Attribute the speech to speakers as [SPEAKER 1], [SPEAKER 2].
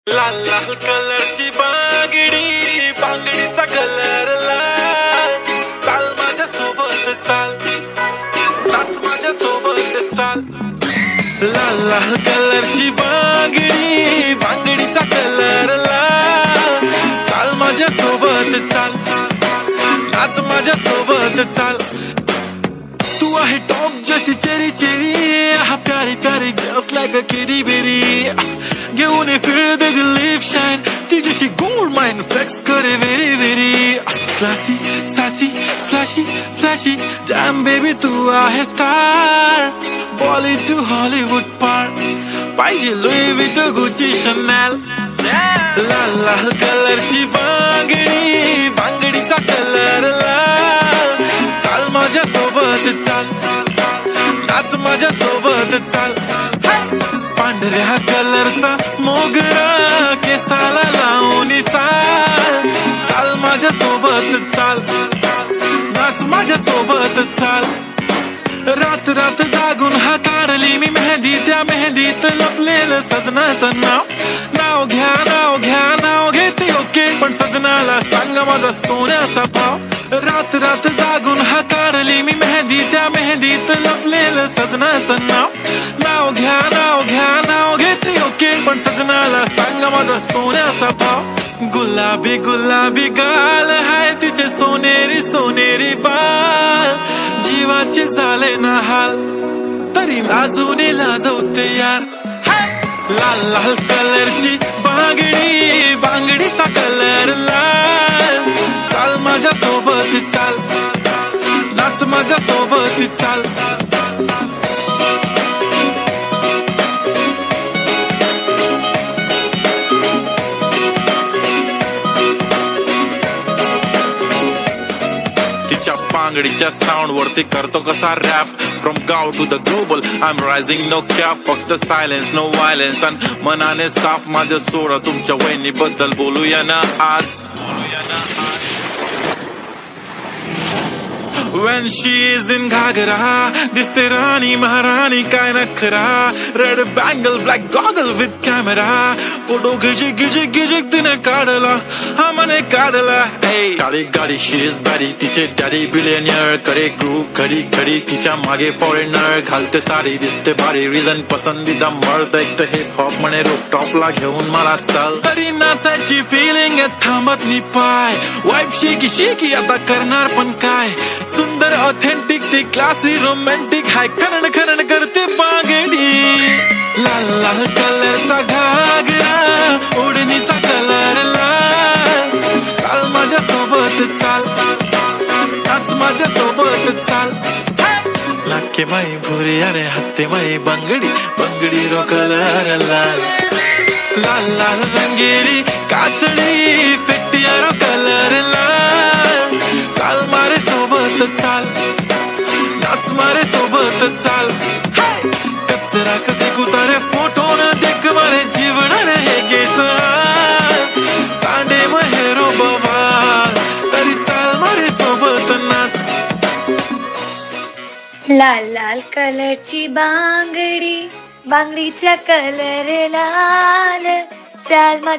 [SPEAKER 1] लाल लाल कलरची बांगडी, बांगडीचा कलर लाल. चाल माझ्या सोबत चाल, नाच माझ्या सोबत चाल. लाल लाल कलरची बांगडी, बांगडीचा कलर लाल. चाल माझ्या सोबत चाल, नाच माझ्या सोबत चाल. तू आहे टॉप जशी चेरी चेरी, हा प्यारी प्यारी जस्ट लाईक अ किरी बेरी. घेऊन फिर दे लिप शाईन, तिच्याशी गोल्ड माइन फ्लेक्स करे very very. Classy sassy flashy flashy jam baby, तू आहे स्टार. बॉली टू हॉलिवूड पार, पाहिजे लुई विटो गुची शनेल. लाल लाल कलरची बांगडी, बांगडीचा कलर लाल. चाल माझ्या सोबत चाल, नाच माझ्या सोबत चाल. पांढऱ्या कलरचा मोगरा केसाला लावून चाल. चाल माझ्या सोबत चाल, नाच माझ्या सोबत चाल. रात रात जागून हा काढली मी मेहंदी, त्या मेहंदीत लपलेलं सजनाचं नाव. नाव घ्या नाव घ्या नाव घेते ओके, पण सजनाला सांगा माझा सोन्याचा भाव. रात रात जागून हा काढली मी मेहंदी, त्या मेहंदीत लपलेलं सजनाचं नाव. नाव घ्या नाव घ्या नाव घेते ओके, पण सजनाला सांगा माझा सोन्याचा भाव. गुलाबी गुलाबी गाल हाय तिचे सोनेरी सोनेरी बाल. जीवाचे झाले ना हाल, तरी लाजून लाजवते यार. लाल लाल कलरची बांगडी, बांगडीचा कलर लाल. चाल माझ्या सोबत चाल, नाच माझ्या सोबत चाल. बांगडीच्या साऊंड वरती करतो कसा रॅप. फ्रॉम गाव to the global I am rising, no cap. फक्त सायलेन्स नो व्हायलेन्स, आणि मनाने साफ माझं सोडा. तुमच्या वहिनी बद्दल बोलूया ना आज. When she is in घागरा, दिसते राणी महाराणी काय नखरा. Red bangle black goggle with camera, photo गिजिक गिजिक गिजिक तिने काढला, हा मने काढला. काळी गाडी शी इज बॅडी, तिचे डॅडी बिलियनियर. करे ग्रुप घडी घडी तिच्या मागे फॉरेनर. घालते साडी दिसते भारी, रिझन पसंदीदा मर्द. एक तर हिप हॉप म्हणे रूफटॉपला घेऊन मला चाल. तरी नाचायची फिलिंग थांबत नि पाय. वाईफ शिकी शिकी आता करणार पण काय. सुंदर ऑथेंटिक ती क्लासी रोमॅन्टिक हाय. खरण खरण करते बांगडी. लाल लाल कलरचा घागरा, ओढणीचा कलर लाल. चाल माझ्या सोबत चाल, नाच माझ्या सोबत चाल. नाके माई भुरी अरे हत्ते माई बांगडी, बांगडी रो कलर लाल. लाल लाल रंगेरी काचडी पेटिया रो कलर लाल. चाल मारे सोबत चाल, नाच मारे सोबत चाल. कतरा कधी कुतारे फोटो न देख मारे जीवन रे गेच. तांडे महेरो बवाल, तरी चाल मारे सोबत नाच.
[SPEAKER 2] लाल लाल कलरची बांगडी, बांगडीचा कलर लाल. चाल माझ्या